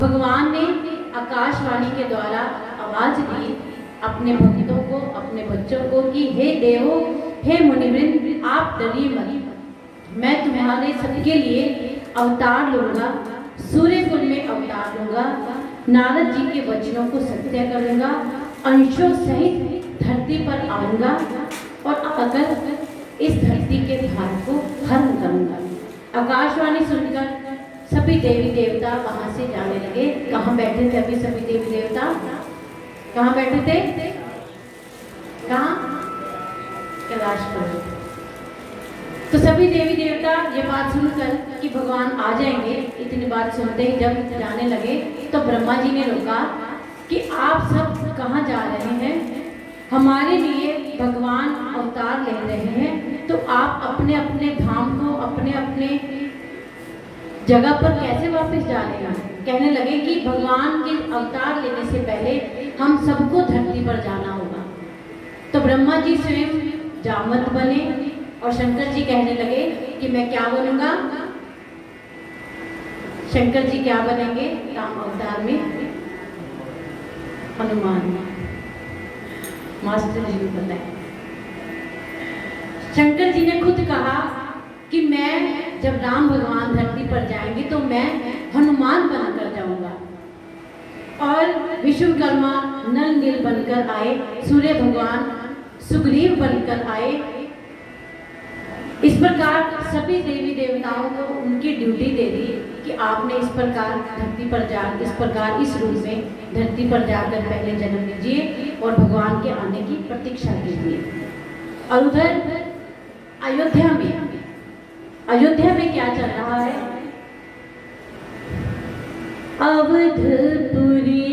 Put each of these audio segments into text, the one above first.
भगवान ने आकाशवाणी के द्वारा आवाज दी अपने भक्तों को, अपने बच्चों को कि हे देवो, हे मुनिवृंद, आप डरिए मत, मैं तुम्हारे सबके लिए अवतार लूंगा, सूर्य कुल में अवतार लूंगा, नारद जी के वचनों को सत्य करूंगा, अंशों सहित धरती पर आऊंगा और अगर इस धरती के भार को हरण करूंगा। आकाशवाणी सुनकर सभी देवी देवता वहां से जाने लगे। कहाँ बैठे थे अभी सभी देवी देवता? कहाँ बैठे थे? कहाँ? कैलाश पर। तो सभी देवी देवता ये बात सुनकर कि भगवान आ जाएंगे, इतनी बात सुनते ही जब जाने लगे तो ब्रह्मा जी ने रोका कि आप सब कहाँ जा रहे हैं? हमारे लिए भगवान अवतार ले रहे हैं, तो आप अपने अपने धाम को, अपने अपने जगह पर कैसे वापस जा रहे हैं? कहने लगे कि भगवान के अवतार लेने से पहले हम सबको धरती पर जाना होगा। तो ब्रह्मा जी स्वयं जामवंत बने और शंकर जी कहने लगे कि मैं क्या बनूंगा? शंकर जी क्या बनेंगे राम अवतार में? हनुमान। मास्टर जी को पता है। शंकर जी ने खुद कहा कि मैं जब राम भगवान धरती पर जाएंगे तो मैं हनुमान बनकर जाऊंगा। और विश्वकर्मा नल नील बनकर आए, सूर्य भगवान सुग्रीव बनकर आए। इस प्रकार सभी देवी देवताओं को उनकी ड्यूटी दे दी कि आपने इस प्रकार धरती पर जा, इस प्रकार इस रूप में धरती पर जाकर पहले जन्म लीजिए और भगवान के आने की प्रतीक्षा कीजिए। और उधर अयोध्या में क्या चल रहा है? अवधपुरी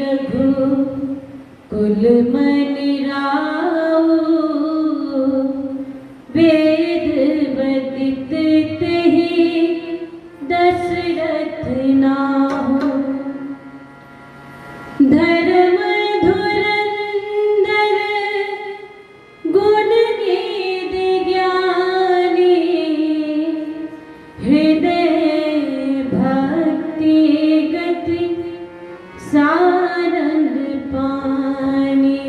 रघुकुल मनि राउ, वेद बदित तेहि दशरथ नाहु, धर्म धुरंधर गुण निध ज्ञानी, हृदय भक्ति गति सारंग पानी,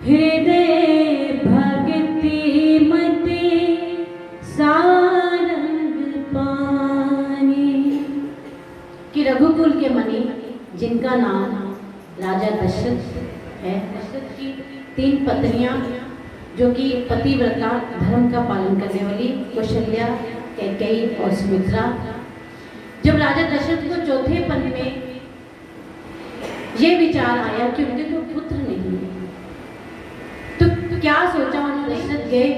हृदय भक्ति मति सारंग पानी। कि रघुकुल के मणि जिनका नाम राजा दशरथ है, दशरथ की 3 पत्नियां जो कि पतिव्रता धर्म का पालन करने वाली कौशल्या, कैकेयी और सुमित्रा, जब राजा दशरथ को चौथे पन में ये विचार आया कि उनके कोई पुत्र नहीं है, तो क्या सोचा उन्होंने? दशरथ गए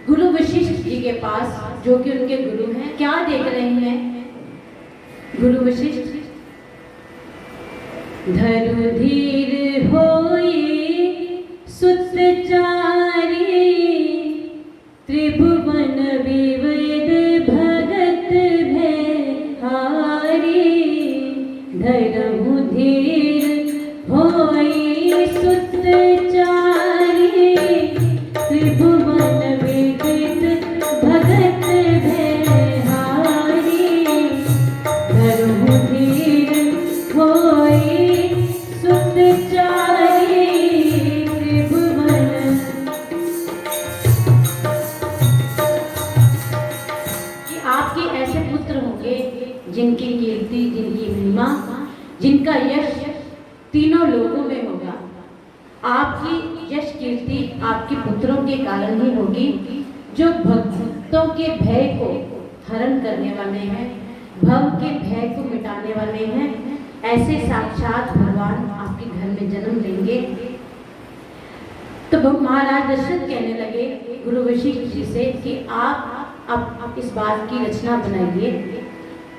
गुरु वशिष्ठ जी के पास जो कि उनके गुरु हैं। क्या देख रहे हैं गुरु वशिष्ठ? धरु धीर होई सुतचारी, त्रिभुवन विविध भगत भयहारी, धरु धीर होई सुतचारी, त्रिभुवन विविध भगत भयहारी, धरु धीर होई सुतचारी, त्रिभुवन। कि आपके ऐसे पुत्र होंगे जिनकी कीर्ति, जिनकी महिमा, जिनका यश तीनों लोगों में होगा। आपकी यश कीर्ति आपके पुत्रों के कारण ही होगी, जो भक्तों के भय को हरण करने वाले हैं, भव के भय को मिटाने वाले हैं। ऐसे साक्षात भगवान आपके घर में जन्म लेंगे। तो महाराज दशरथ कहने लगे गुरु वशिष्ठ जी से कि आप इस बात की रचना बनाइए।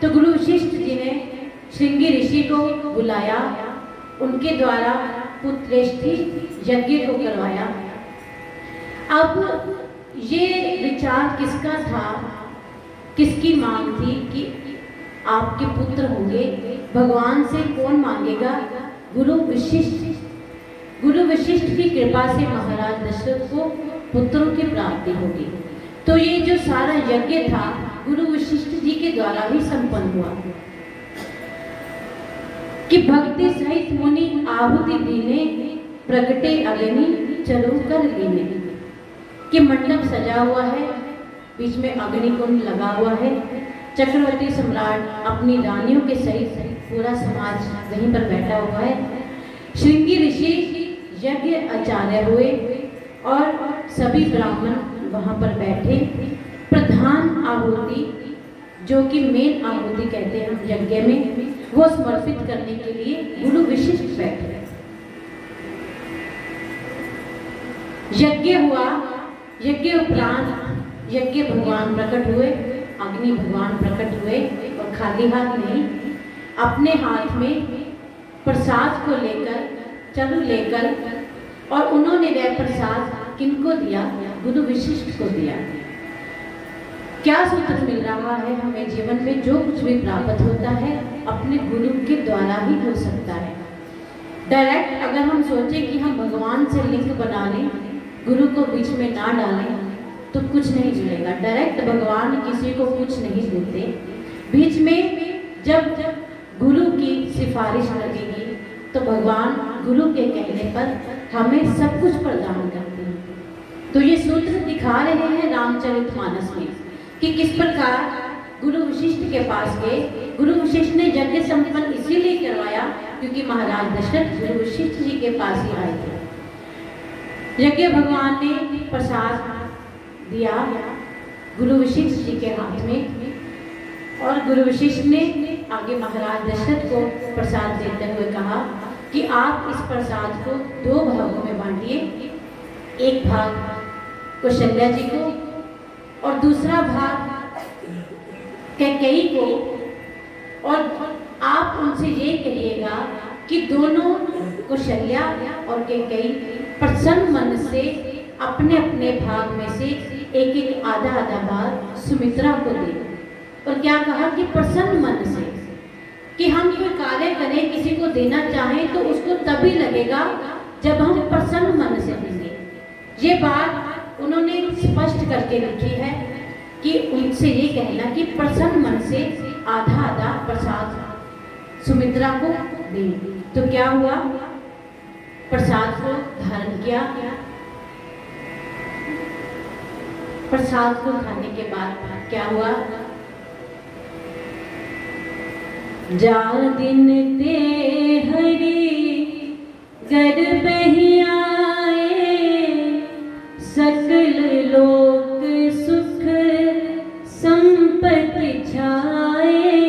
तो गुरु वशिष्ठ जी ने श्रृंगी ऋषि को बुलाया, उनके द्वारा पुत्रेष्ठि यज्ञ को करवाया। अब ये विचार किसका था, किसकी मांग थी कि आपके पुत्र होंगे? भगवान से कौन मांगेगा? गुरु वशिष्ठ। गुरु वशिष्ठ की कृपा से महाराज दशरथ को पुत्रों की प्राप्ति होगी। तो ये जो सारा यज्ञ था गुरु वशिष्ठ जी के द्वारा ही संपन्न हुआ। कि भक्ति सहित मुनि आहुति दीने, प्रगटे अग्नि चलो कर लीने। कि मंडप सजा हुआ है, बीच में अग्नि कुंड लगा हुआ है, चक्रवर्ती सम्राट अपनी रानियों के सहित पूरा समाज वहीं पर बैठा हुआ है। श्रृंगी ऋषि यज्ञ आचार्य हुए और सभी ब्राह्मण वहां पर बैठे। प्रधान आहुति, जो कि मेन आहुति कहते हैं यज्ञ में, वो समर्पित करने के लिए गुरु विशिष्ट बैठे। यज्ञ हुआ, यज्ञ उपरांत यज्ञ भगवान प्रकट हुए, अग्नि भगवान प्रकट हुए और खाली हाथ नहीं, अपने हाथ में प्रसाद को लेकर, चरु लेकर, और उन्होंने वह प्रसाद किनको दिया? गुरु विशिष्ट को दिया। क्या सूत्र मिल रहा है हमें जीवन में? जो कुछ भी प्राप्त होता है अपने गुरु के द्वारा ही हो सकता है। डायरेक्ट अगर हम सोचें कि हम भगवान से लिंक बना लें, गुरु को बीच में ना डालें, तो कुछ नहीं जुड़ेगा। डायरेक्ट भगवान किसी को कुछ नहीं देते। बीच में जब गुरु की सिफारिश लगेगी तो भगवान गुरु के कहने पर हमें सब कुछ प्रदान करते हैं। तो ये सूत्र दिखा रहे हैं रामचरितमानस में कि किस प्रकार गुरु वशिष्ठ के पास गए। गुरु वशिष्ठ ने यज्ञ संपन्न इसीलिए करवाया क्योंकि महाराज दशरथ गुरु वशिष्ठ जी के पास ही आए थे। यज्ञ भगवान ने प्रसाद दिया गुरु वशिष्ठ जी के हाथ में, और गुरु वशिष्ठ ने आगे महाराज दशरथ को प्रसाद देते हुए कहा कि आप इस प्रसाद को 2 भागों में बांटिए। एक भाग कौशल्या जी को और दूसरा भाग कैकेयी को, और आप उनसे ये कहिएगा कि दोनों कौशल्या और कैकेयी प्रसन्न मन से अपने अपने भाग में से एक एक आधा आधा भाग सुमित्रा को दे। और क्या कहा कि प्रसन्न मन से, कि हम कोई कार्य करें, किसी को देना चाहें तो उसको तभी लगेगा जब हम प्रसन्न मन से देंगे। ये बात उन्होंने स्पष्ट करके लिखी है कि उनसे ये कहना कि प्रसन्न मन से आधा आधा प्रसाद सुमित्रा को दें। तो क्या हुआ? प्रसाद को धारण किया। प्रसाद को खाने के बाद क्या हुआ? जा दिन ते हरि गद बहि आए, सकल लोक सुख संपत्ति छाए।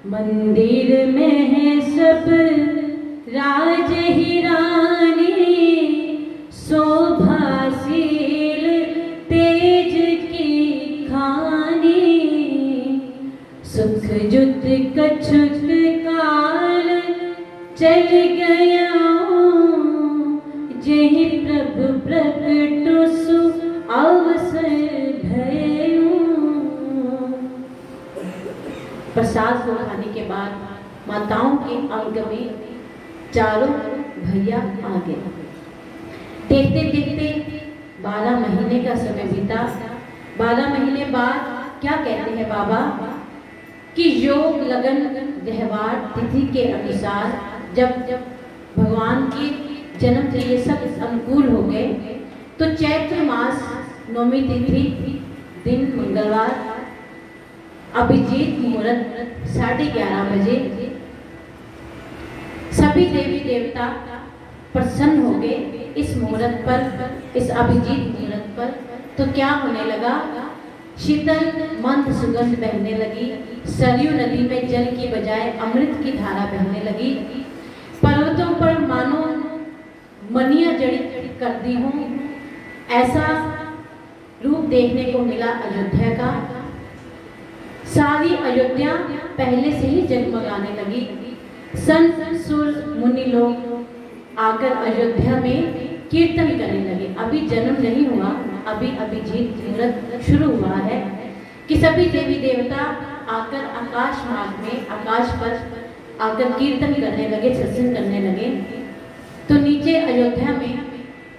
मंदिर में है सब राज ही रानी, शोभाशील तेज की खानी। सुख जुत कछुत काल चल गया, जहि प्रभु प्रगटो सु अवसर भयो। प्रसाद को खाने के बाद माताओं के अंग में चारों भैया आ गए। देखते देखते 12 महीने का समय बीता। 12 महीने बाद क्या कहते हैं बाबा कि योग लगन व्यवहार तिथि के अनुसार जब भगवान के जन्म के लिए सब अनुकूल हो गए, तो चैत्र मास नौमी तिथि दिन मंगलवार अभिजीत मुहूर्त 11:30 बजे सभी देवी देवता प्रसन्न हो गए इस मुहूर्त पर, इस अभिजीत मुहूर्त पर। तो क्या होने लगा? शीतल मंद सुगंध बहने लगी। सरयू नदी में जल की बजाय अमृत की धारा बहने लगी। पर्वतों पर मानो मनियां जड़ित कर दी हों, ऐसा रूप देखने को मिला अयोध्या का। सारी अयोध्या पहले से ही जगमगाने लगी। संत सुर मुनि लोग आकर अयोध्या में कीर्तन करने लगे। अभी जन्म नहीं हुआ, अभी अभिजीत मुहूर्त शुरू हुआ है कि सभी देवी देवता आकर आकाश मार्ग में, आकाश पर आकर कीर्तन करने लगे, सत्संग करने लगे। तो नीचे अयोध्या में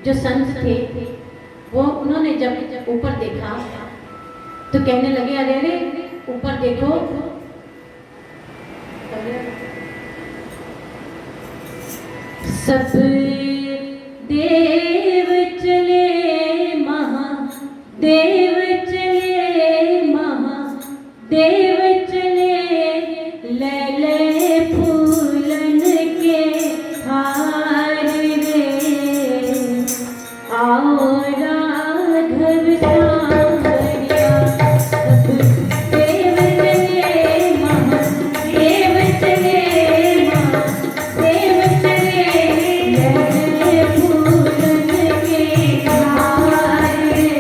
जो संत थे वो उन्होंने जब ऊपर देखा तो कहने लगे, अरे अरे ऊपर देखो, सब देव चले महादेव चले महादेव चले ले ले फूलन के हार रे आओ राघव सांवरिया सब देव चले महादेव चले महादेव चले ले फूलन के हार रे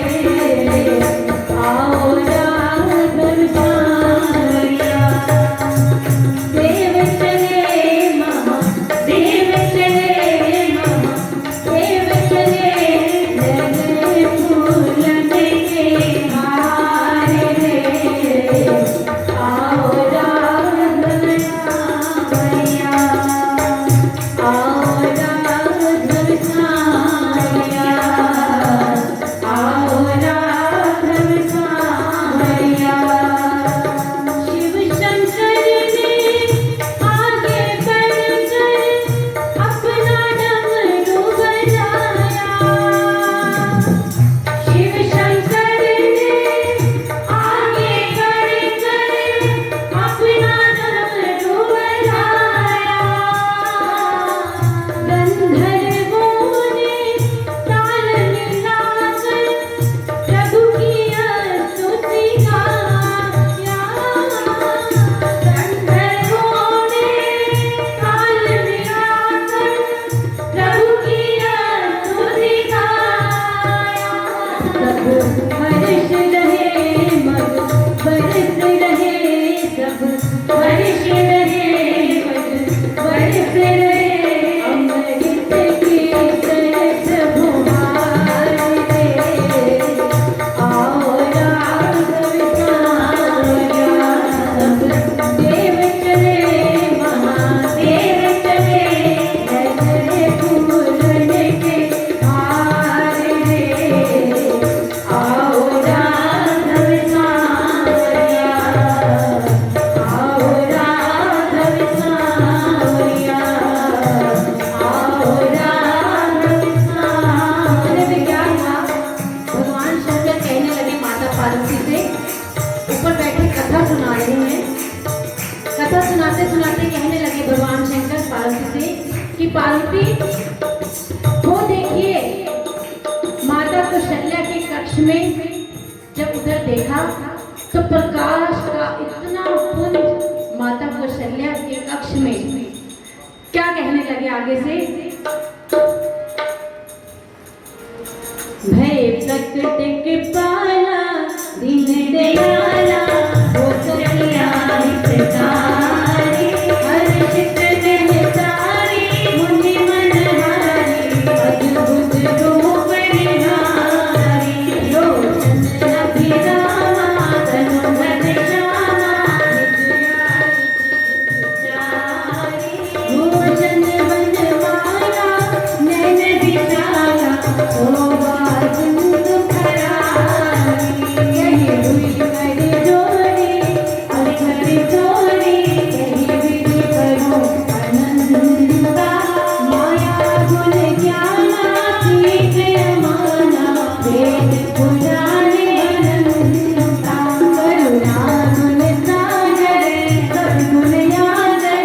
आओ राघव सांवरिया देव चले महादेव चले महादेव चले ले फूलन के हार रे आओ राघव सांवरिया आओ राघव सांवरिया आओ राघव सांवरिया शिव शंकर ने आगे बढ़कर अपना डमरू बजाया शिव शंकर ने आगे बढ़कर अपना डमरू बजाया गंधर्वों ने ताल मिलाकर प्रभु की स्तुति गाया गंधर्वों ने ताल मिलाकर प्रभु की स्तुति गाया सब हर्ष रहे मग बरस रहे सब हर्ष रहे मग बरस रहे अमृत की तरस भुहार रे आओ राघव सांवरिया सब देव चले महादेव चले ले फूलन के हार रे आओ राघव सांवरिया आओ राघव सांवरिया आओ राघव सांवरिया क्या था भगवान शंकर कहने लगे माता पार्वती से ऊपर बैठे कथा सुना रहे हैं कथा सुनाते सुनाते कहने लगे भगवान शंकर पार्वती से कि पार्वती वो देखिए माता कौशल्या के कक्ष में जब उधर देखा तो प्रकाश का इतना पुंज माता कौशल्या के कक्ष में क्या कहने लगे आगे से भय प्रकट कृपाला दीन दयाला वो कलिया हितकारी हर्षित महतारी मुनि मनहारी अद्भुत रूप निहारी लोचन अभिरामा तनु घनश्यामा भोजन बनवाया नैन विशाला शोभा सिंधु खरारी यही हुई कर जोड़ी अखर जोड़ी यही विधि करो अनंता माया गुण ज्ञाना सीख अमाना वेद पुराणे अनंता करुणा गुण सागर सब गुण यादर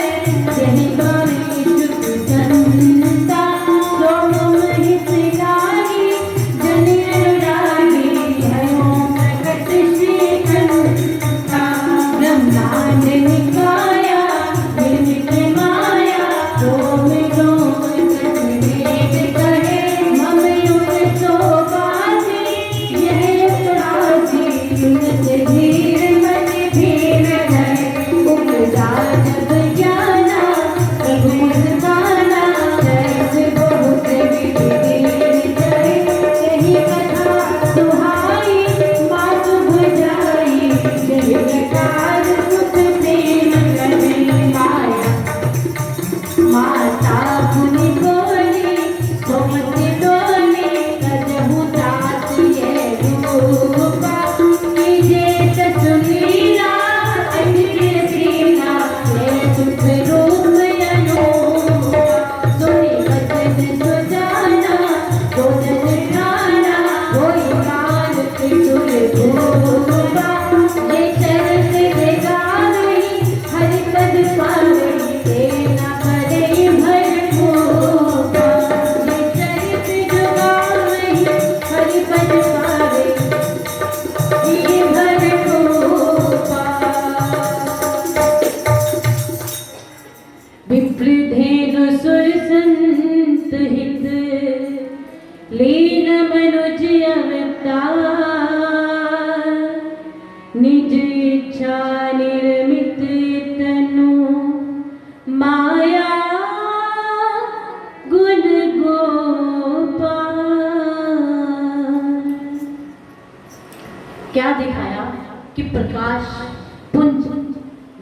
यही बाणी चुप जनता सोम हितकारी जन अनुरागी भयो प्रकट श्रीखंता ब्रह्मांड निकाया निर्मित माया रोम रोम तक वेद कहे मम युग शोभासी यह अपराधी सुनत धीर मन धीर है उपजा जब ज्ञाना प्रभु मुस्काना जैसे बहुत विधि चढ़े यही कथा सुहाई बात बुझाई यही प्रकार सुख प्रेम करने पाया माता मुनि बोली सोमति डोली कजहु तात ये रूपा कीजे सुनीला अनिल श्रीला ये सुख सुत हित लीन मनुज अवतार, निज इच्छा निर्मित तनु माया गुण गोपाल। क्या दिखाया कि प्रकाश पुंज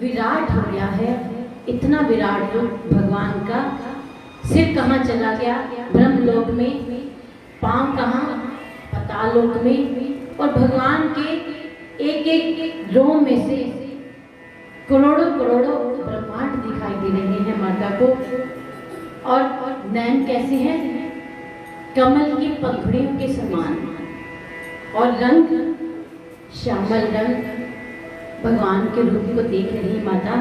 विराट हो गया है, इतना विराट रूप भगवान का। सिर कहाँ चला गया? ब्रह्मलोक में। पांव कहाँ? पातालोक में। और भगवान के एक एक रोम में से करोड़ों करोड़ों ब्रह्मांड दिखाई दे रहे हैं माता को। और नैन कैसे हैं? कमल की पंखुड़ियों के समान। और रंग श्यामल रंग भगवान के रूप को देख रही माता।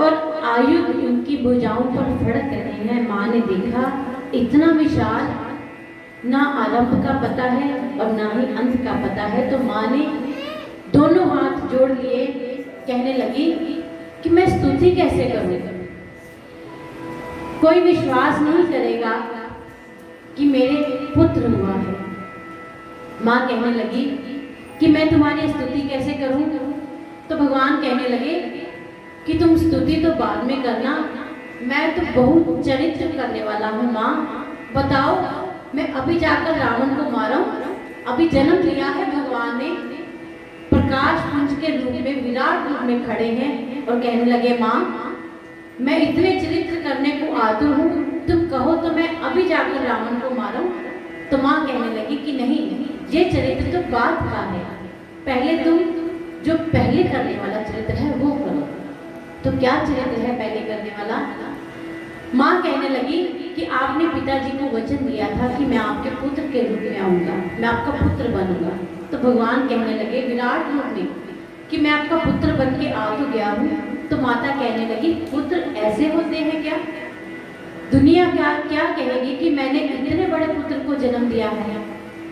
और आयु उनकी भुजाओं पर फड़क रहे हैं। माँ ने देखा इतना विशाल, ना आरंभ का पता है और ना ही अंत का पता है। तो माँ ने दोनों हाथ जोड़ लिए, कहने लगी कि मैं स्तुति कैसे करूं? कोई विश्वास नहीं करेगा कि मेरे पुत्र हुआ है। माँ कहने लगी कि मैं तुम्हारी स्तुति कैसे करूं? तो भगवान कहने लगे कि तुम स्तुति तो बाद में करना, मैं तो बहुत चरित्र करने वाला हूँ। माँ बताओ, मैं अभी जाकर रावण को मारूं? अभी जन्म लिया है भगवान ने, प्रकाश पुंज के रूप में विराट रूप में खड़े हैं और कहने लगे माँ मैं इतने चरित्र करने को आतुर हूँ, तुम कहो तो मैं अभी जाकर रावण को मारूं? तो माँ कहने लगी कि नहीं, ये चरित्र तो बाद का है, पहले तुम जो पहले करने वाला चरित्र है वो करो। तो क्या चरित्र है पहले करने वाला? माँ कहने लगी कि आपने पिताजी को वचन दिया था कि मैं आपके पुत्र के रूप में आऊँगा, मैं आपका पुत्र बनूंगा। तो भगवान कहने लगे विराट रूप में कि मैं आपका पुत्र बन के आ तो गया हूँ। तो माता कहने लगी पुत्र ऐसे होते हैं क्या? दुनिया क्या क्या कहेगी कि मैंने इतने बड़े पुत्र को जन्म दिया है।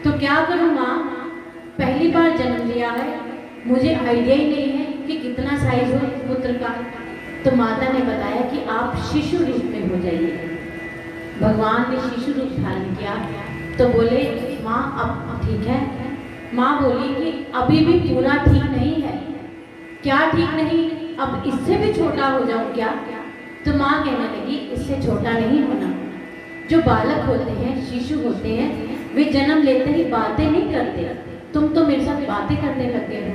तो क्या करूँ माँ, पहली बार जन्म लिया है, मुझे आइडिया ही नहीं है कि कितना साइज हो पुत्र का। तो माता ने बताया कि आप शिशु रूप में हो जाइए। भगवान ने शिशु रूप धारण किया। तो बोले माँ अब ठीक है। माँ बोली कि अभी भी पूरा ठीक नहीं है। क्या ठीक नहीं? अब इससे भी छोटा हो जाऊं क्या? तो माँ कहने लगी इससे छोटा नहीं होना। जो बालक होते हैं, शिशु होते हैं, वे जन्म लेते ही बातें नहीं करते। तुम तो मेरे साथ बातें करने लगे हो।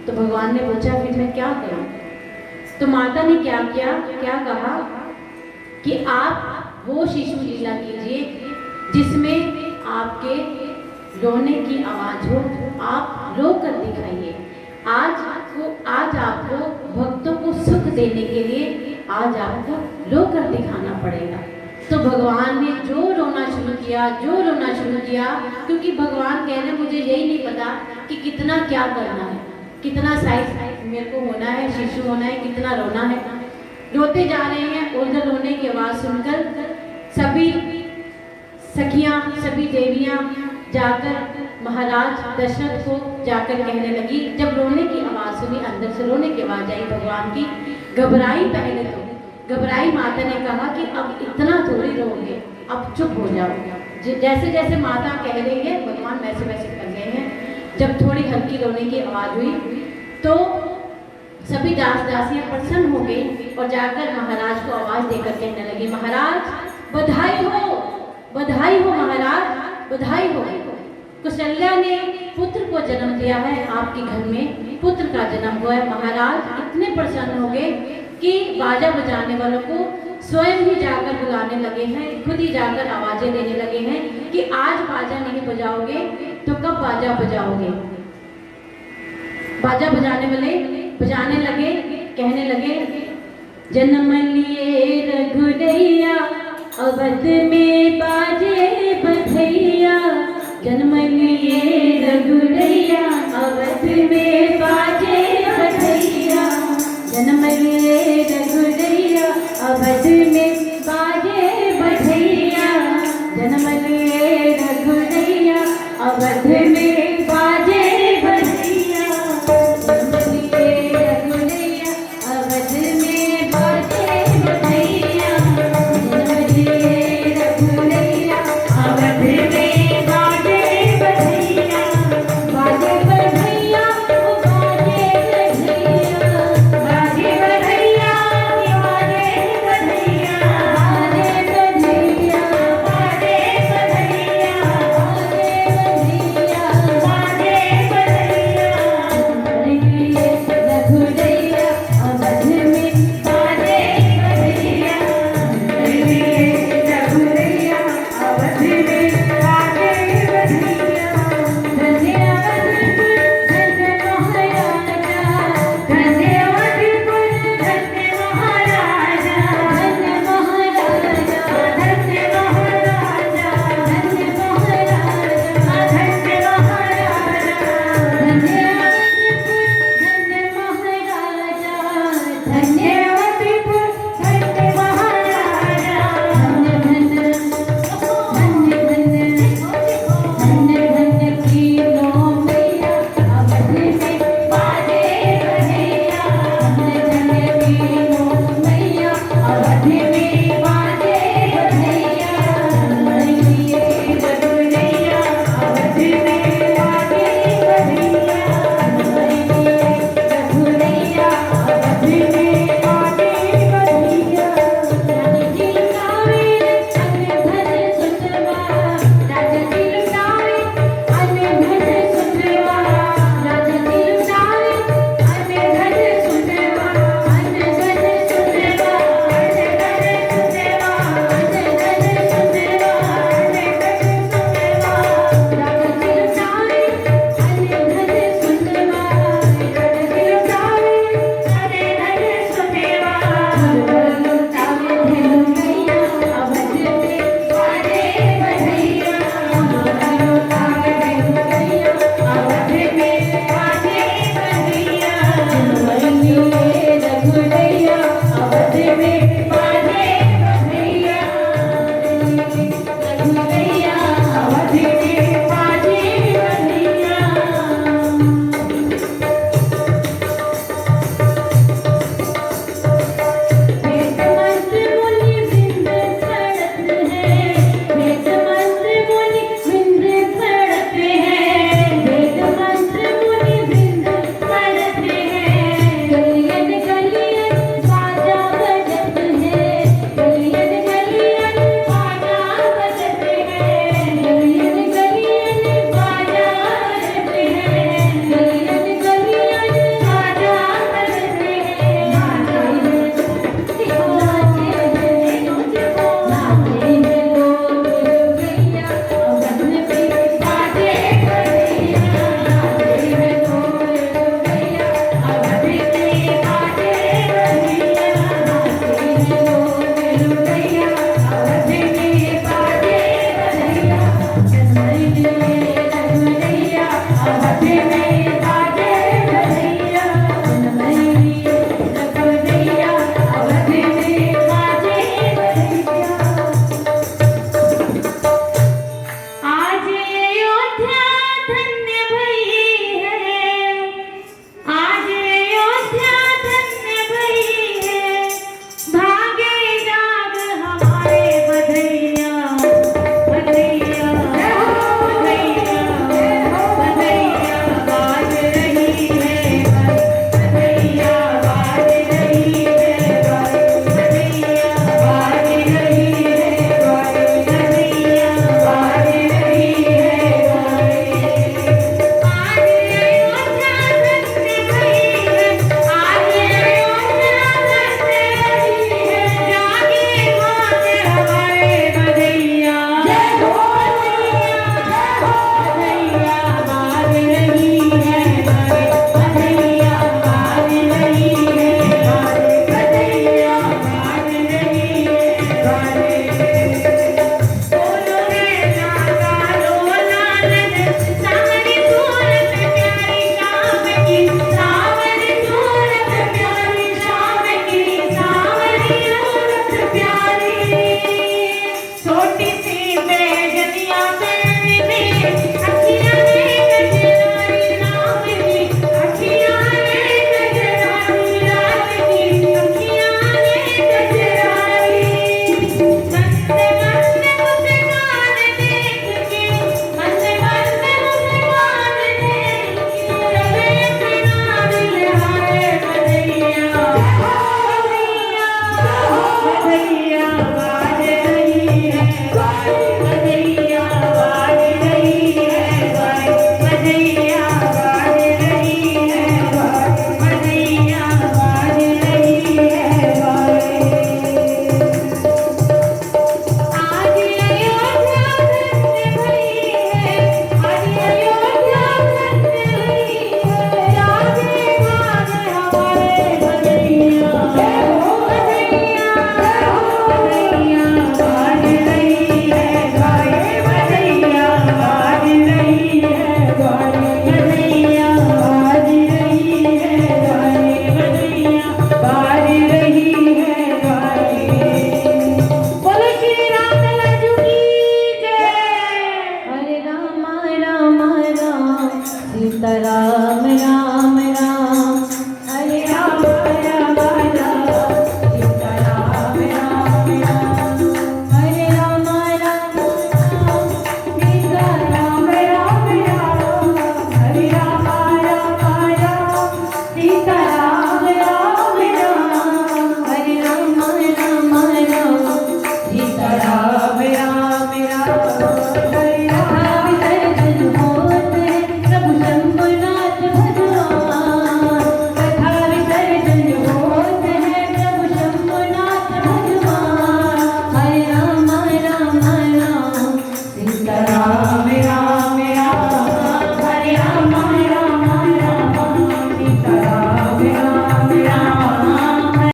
तो भगवान ने पूछा फिर मैं क्या करूं? तो माता ने क्या किया, क्या कहा कि आप वो शिशु लीला कीजिए जिसमें आपके रोने की आवाज हो, आप रो कर दिखाइए। आज आपको भक्तों को सुख देने के लिए आज आपको रो कर दिखाना पड़ेगा। तो भगवान ने जो रोना शुरू किया, क्योंकि भगवान कह रहे मुझे यही नहीं पता कि कितना क्या करना है, कितना साइज मेरे को होना है, शिशु होना है, कितना रोना है। रोते जा रहे हैं। उधर रोने की आवाज़ सुनकर सभी सखियां, सभी देवियां जाकर महाराज दशरथ को जाकर कहने लगी। जब रोने की आवाज़ सुनी, अंदर से रोने की आवाज़ आई भगवान की, घबराई। पहले तो घबराई। माता ने कहा कि अब इतना थोड़ी रोगे, अब चुप हो जाओ। जैसे जैसे माता कह रही है भगवान वैसे वैसे कर रहे हैं। जब थोड़ी हल्की रोने की आवाज़ हुई तो सभी दास दासियां प्रसन्न हो गई और जाकर महाराज को आवाज़ देकर कहने लगी महाराज बधाई हो महाराज, बधाई हो। कौशल्या ने पुत्र को जन्म दिया है, आपके घर में पुत्र का जन्म हुआ है। महाराज इतने प्रसन्न हो गए कि बाजा बजाने वालों को स्वयं ही जाकर बुलाने लगे हैं, खुद ही जाकर आवाजें देने लगे हैं कि आज बाजा नहीं बजाओगे तो कब बाजा बजाओगे। बाजा बजाने वाले बजाने लगे, कहने लगे जन्म लिए रघुदैया अवध में बाजे बधैया, जन्म लिए रघुदैया अवध में बाजे बधैया, जन्म लिए